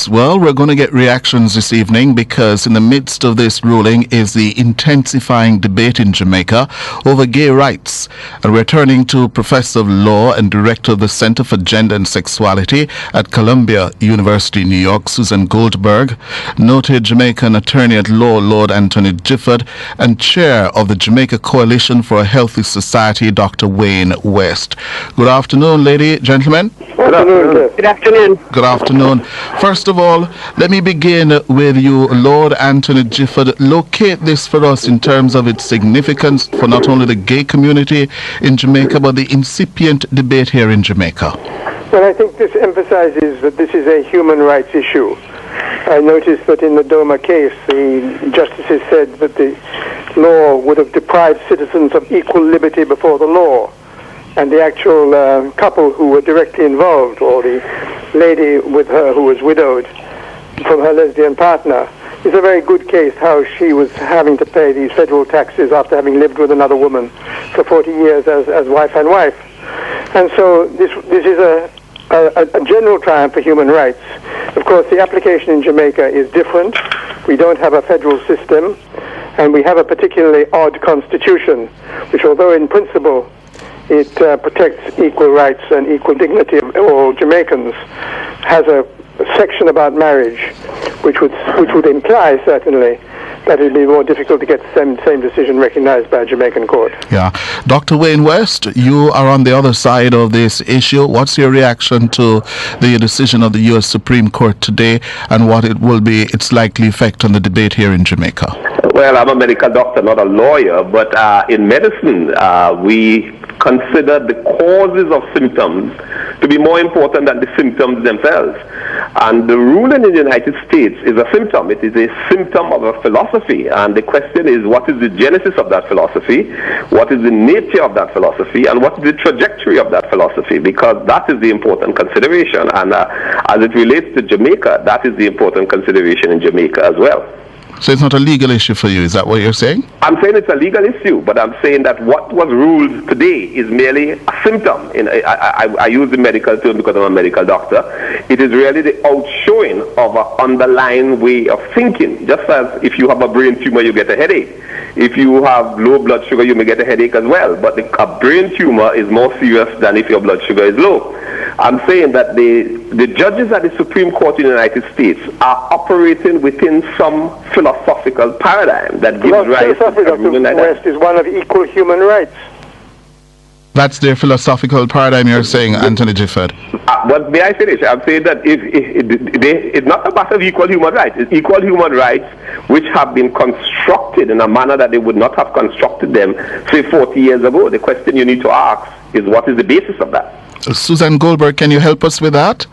Well, we're going to get reactions this evening because in the midst of this ruling is the intensifying debate in Jamaica over gay rights. And we're turning to Professor of Law and Director of the Center for Gender and Sexuality at Columbia University, New York, Suzanne Goldberg, noted Jamaican attorney at law, Lord Anthony Gifford, and chair of the Jamaica Coalition for a Healthy Society, Dr. Wayne West. Good afternoon, lady, gentlemen. Good afternoon. Good afternoon. Good afternoon. First of all, let me begin with you, Lord Anthony Gifford. Locate this for us in terms of its significance for not only the gay community in Jamaica, but the incipient debate here in Jamaica. Well, I think this emphasizes that this is a human rights issue. I noticed that in the DOMA case, the justices said that the law would have deprived citizens of equal liberty before the law. And the actual couple who were directly involved, or the lady with her who was widowed from her lesbian partner, is a very good case how she was having to pay these federal taxes after having lived with another woman for 40 years as wife and wife. And so this is a general triumph for human rights. Of course, the application in Jamaica is different. We don't have a federal system, and we have a particularly odd constitution, which although in principle it protects equal rights and equal dignity of all Jamaicans, has a section about marriage, which would imply certainly that it would be more difficult to get the same decision recognized by a Jamaican court. Yeah. Dr. Wayne West, you are on the other side of this issue. What's your reaction to the decision of the US Supreme Court today and what it will be its likely effect on the debate here in Jamaica? Well, I'm a medical doctor, not a lawyer, but in medicine, we consider the causes of symptoms to be more important than the symptoms themselves. And the ruling in the United States is a symptom. It is a symptom of a philosophy. And the question is, what is the genesis of that philosophy? What is the nature of that philosophy? And what is the trajectory of that philosophy? Because that is the important consideration. And as it relates to Jamaica, that is the important consideration in Jamaica as well. So it's not a legal issue for you, is that what you're saying? I'm saying it's a legal issue, but I'm saying that what was ruled today is merely a symptom. I use the medical term because I'm a medical doctor. It is really the outshowing of an underlying way of thinking. Just as if you have a brain tumor, you get a headache. If you have low blood sugar, you may get a headache as well. But a brain tumor is more serious than if your blood sugar is low. I'm saying that the judges at the Supreme Court in the United States are operating within some philosophical paradigm that gives rise to a ruling like that. West is one of equal human rights. That's their philosophical paradigm you're saying, Anthony Gifford. But may I finish? I'm saying that it's not a matter of equal human rights. It's equal human rights which have been constructed in a manner that they would not have constructed them, say, 40 years ago. The question you need to ask is, what is the basis of that? Suzanne Goldberg, can you help us with that?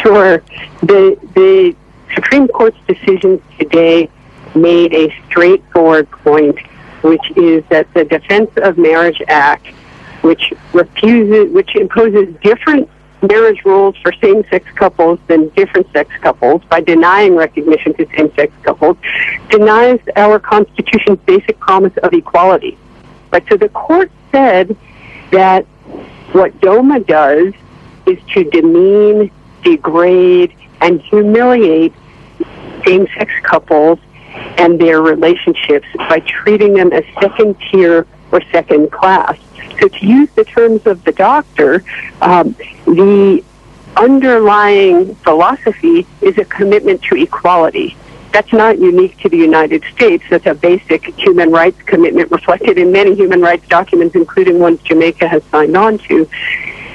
Sure. The Supreme Court's decision today made a straightforward point, which is that the Defense of Marriage Act, which imposes different marriage rules for same-sex couples than different-sex couples by denying recognition to same-sex couples, denies our Constitution's basic promise of equality. Right? So the court said that what DOMA does is to demean, degrade, and humiliate same-sex couples and their relationships by treating them as second-tier or second-class. So to use the terms of the doctor, the underlying philosophy is a commitment to equality. That's not unique to the United States. That's a basic human rights commitment reflected in many human rights documents, including ones Jamaica has signed on to.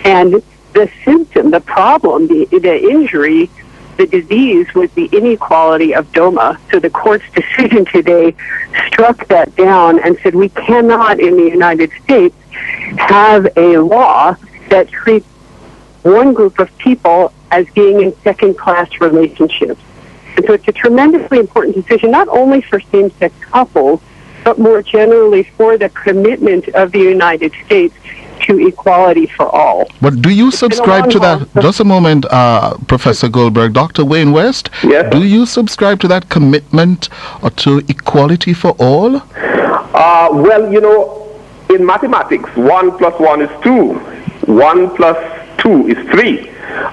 And the symptom, the problem, the injury, the disease was the inequality of DOMA. So the court's decision today struck that down and said we cannot in the United States have a law that treats one group of people as being in second-class relationships. And so it's a tremendously important decision, not only for same-sex couples, but more generally for the commitment of the United States to equality for all. But do you subscribe to that? Just a moment, Professor Goldberg. Dr. Wayne West, yes. Do you subscribe to that commitment to equality for all? Well, you know, in mathematics, 1 + 1 is 2. 1 + 2 is 3.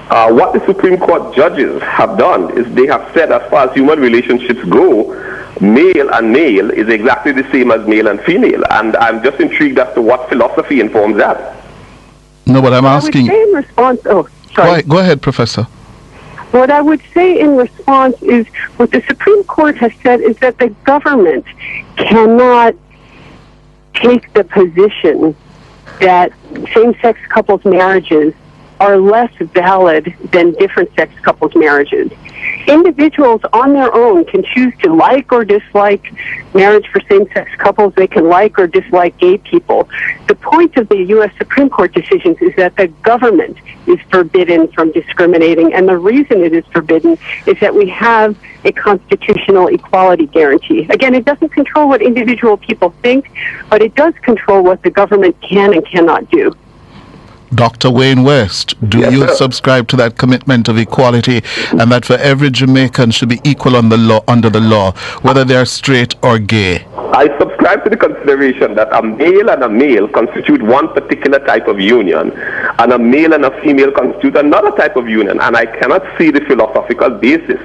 What the Supreme Court judges have done is they have said, as far as human relationships go, male and male is exactly the same as male and female. And I'm just intrigued as to what philosophy informs that. No, but I'm asking... I would say in response... Oh, sorry. Go ahead, Professor. What I would say in response is what the Supreme Court has said is that the government cannot take the position that same-sex couples' marriages are less valid than different-sex couples' marriages. Individuals on their own can choose to like or dislike marriage for same-sex couples. They can like or dislike gay people. The point of the U.S. Supreme Court decisions is that the government is forbidden from discriminating, and the reason it is forbidden is that we have a constitutional equality guarantee. Again, it doesn't control what individual people think, but it does control what the government can and cannot do. Dr. Wayne West, do you subscribe to that commitment of equality and that for every Jamaican should be equal on the law, under the law, whether they are straight or gay? I subscribe to the consideration that a male and a male constitute one particular type of union, and a male and a female constitute another type of union. And I cannot see the philosophical basis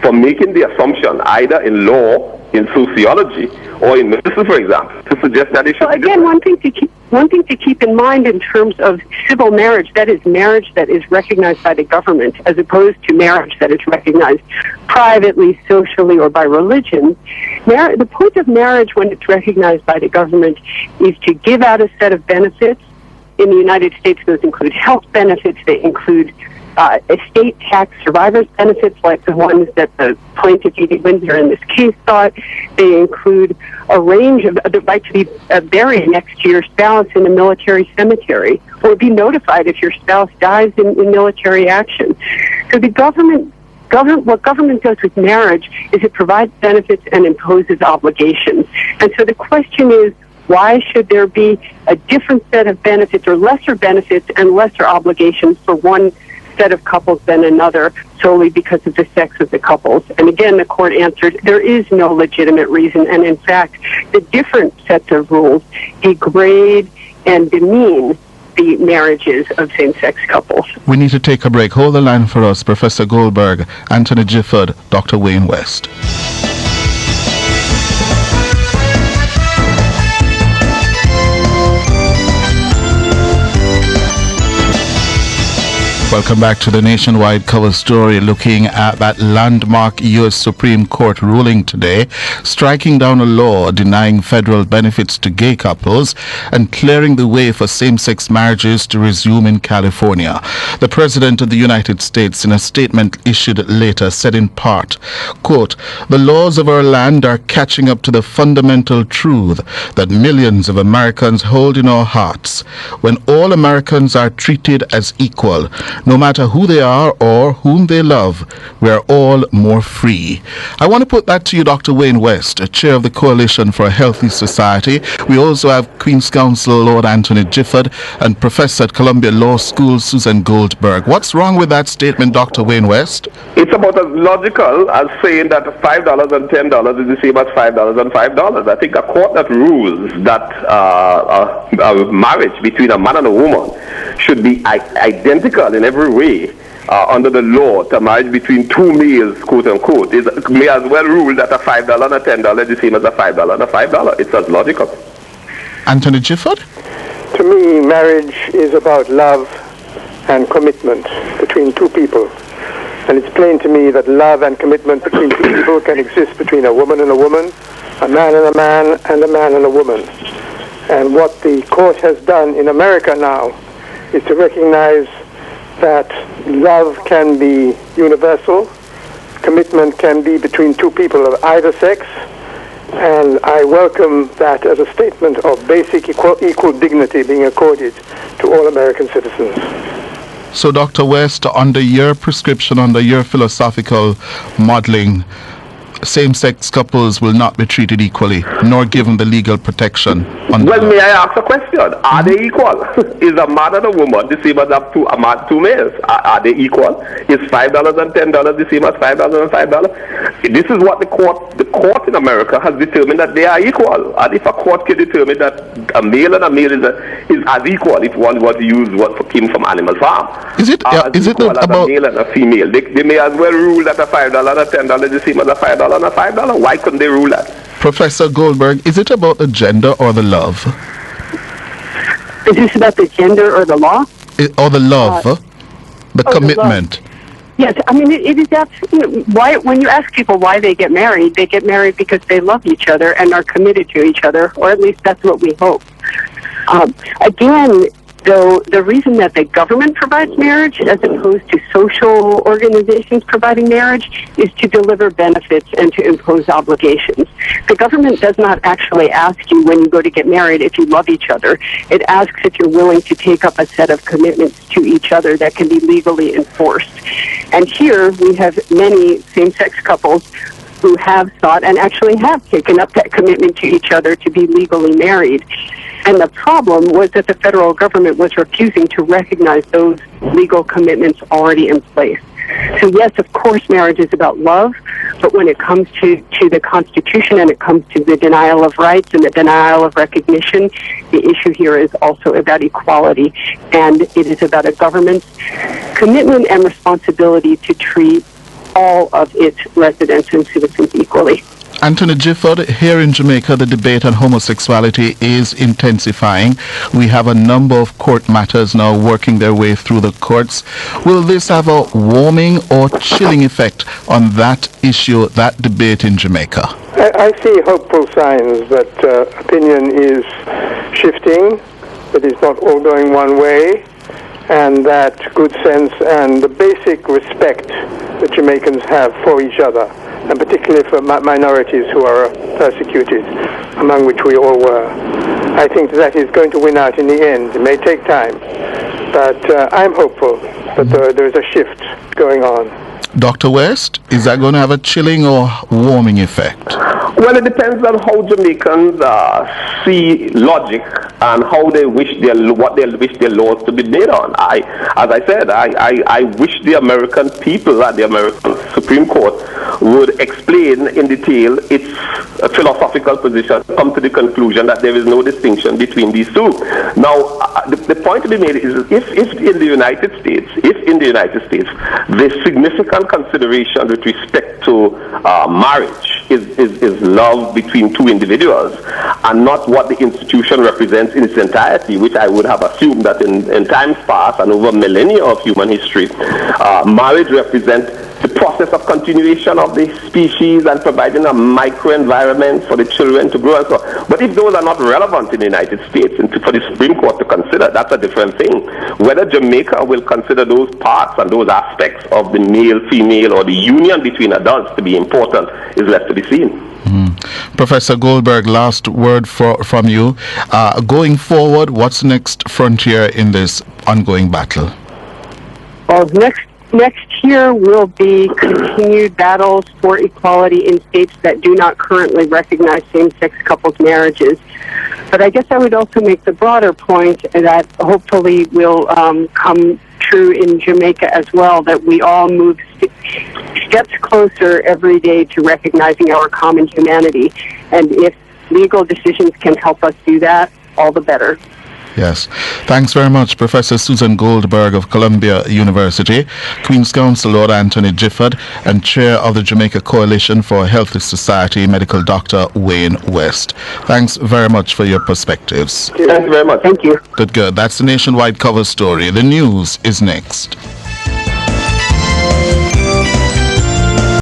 for making the assumption, either in law, in sociology, or in medicine, for example, to suggest that it should. So again, one thing to keep in mind in terms of civil marriage, that is marriage that is recognized by the government, as opposed to marriage that is recognized privately, socially, or by religion. The point of marriage, when it's recognized by the government, is to give out a set of benefits. In the United States, those include health benefits. They include estate tax survivors benefits, like the ones that the plaintiff Edie Windsor in this case sought. They include a range of the right to be buried next to your spouse in a military cemetery, or be notified if your spouse dies in military action. So the what government does with marriage is it provides benefits and imposes obligations. And so the question is, why should there be a different set of benefits or lesser benefits and lesser obligations for one set of couples than another solely because of the sex of the couples? And again, the court answered there is no legitimate reason, and in fact, the different sets of rules degrade and demean the marriages of same-sex couples. We need to take a break. Hold the line for us, Professor Goldberg, Anthony Gifford, Dr. Wayne West. Welcome back to the Nationwide Cover Story, looking at that landmark US Supreme Court ruling today, striking down a law denying federal benefits to gay couples and clearing the way for same-sex marriages to resume in California. The President of the United States, in a statement issued later, said in part, quote, "The laws of our land are catching up to the fundamental truth that millions of Americans hold in our hearts. When all Americans are treated as equal, no matter who they are or whom they love, we are all more free." I want to put that to you, Dr. Wayne West, chair of the Coalition for a Healthy Society. We also have Queen's Counsel Lord Anthony Gifford and Professor at Columbia Law School Suzanne Goldberg. What's wrong with that statement, Dr. Wayne West? It's about as logical as saying that $5 and $10 is the same as $5 and $5. I think a court that rules that a marriage between a man and a woman should be identical in every way under the law to marriage between two males, quote unquote, may as well rule that a $5 and a $10 is the same as a $5 and a $5. It's as logical. Anthony Gifford? To me, marriage is about love and commitment between two people. And it's plain to me that love and commitment between two people can exist between a woman and a woman, a man and a man, and a man and a woman. And what the court has done in America now is to recognize that love can be universal, commitment can be between two people of either sex, and I welcome that as a statement of basic equal dignity being accorded to all American citizens. So, Dr. West, under your prescription, under your philosophical modeling, same-sex couples will not be treated equally, nor given the legal protection? Well, may I ask a question? Are they equal? Is a man and a woman the same as two males? Are they equal? Is $5 and $10 the same as $5 and $5? This is what the court in America has determined, that they are equal. And if a court can determine that a male and a male is as equal, if one was to use what came from Animal Farm, is it about a male and a female, they may as well rule that a $5 and a $10 is the same as a $5 and a $5. Why couldn't they rule that? Professor Goldberg, is it about the gender or the love? Is this about the gender or the law? Or the love, the commitment? The love. Yes, I mean, it is absolutely why. When you ask people why they get married because they love each other and are committed to each other, or at least that's what we hope. Again, though, the reason that the government provides marriage as opposed to social organizations providing marriage is to deliver benefits and to impose obligations. The government does not actually ask you when you go to get married if you love each other. It asks if you're willing to take up a set of commitments to each other that can be legally enforced. And here we have many same-sex couples who have sought and actually have taken up that commitment to each other to be legally married. And the problem was that the federal government was refusing to recognize those legal commitments already in place. So yes, of course, marriage is about love, but when it comes to the Constitution and it comes to the denial of rights and the denial of recognition, the issue here is also about equality, and it is about a government's commitment and responsibility to treat all of its residents and citizens equally. Anthony Gifford, here in Jamaica, the debate on homosexuality is intensifying. We have a number of court matters now working their way through the courts. Will this have a warming or chilling effect on that issue, that debate in Jamaica? I see hopeful signs that opinion is shifting, that it's not all going one way, and that good sense and the basic respect that Jamaicans have for each other, and particularly for minorities who are persecuted, among which we all were. I think that is going to win out in the end. It may take time, but I'm hopeful that there is a shift going on. Dr. West, is that going to have a chilling or warming effect? Well, it depends on how Jamaicans see logic and how they wish what they wish their laws to be made on. As I said, I wish the American people and the American Supreme Court would explain in detail its philosophical position, come to the conclusion that there is no distinction between these two. Now, the point to be made is if in the United States, the significant consideration with respect to marriage is love between two individuals and not what the institution represents in its entirety, which I would have assumed that in times past and over millennia of human history, marriage represents the process of continuation of the species and providing a microenvironment for the children to grow and so on. But if those are not relevant in the United States and for the Supreme Court to consider, that's a different thing. Whether Jamaica will consider those parts and those aspects of the male-female or the union between adults to be important is left to be seen. Professor Goldberg, last word from you. Going forward, what's the next frontier in this ongoing battle? Well, next year will be continued battles for equality in states that do not currently recognize same-sex couples' marriages. But I guess I would also make the broader point that hopefully will come true in Jamaica as well, that we all move steps closer every day to recognizing our common humanity. And if legal decisions can help us do that, all the better. Yes. Thanks very much, Professor Suzanne Goldberg of Columbia University, Queen's Counsel Lord Anthony Gifford, and Chair of the Jamaica Coalition for a Healthy Society, Medical Dr. Wayne West. Thanks very much for your perspectives. Thank you very much. Thank you. Good. That's the nationwide cover story. The news is next.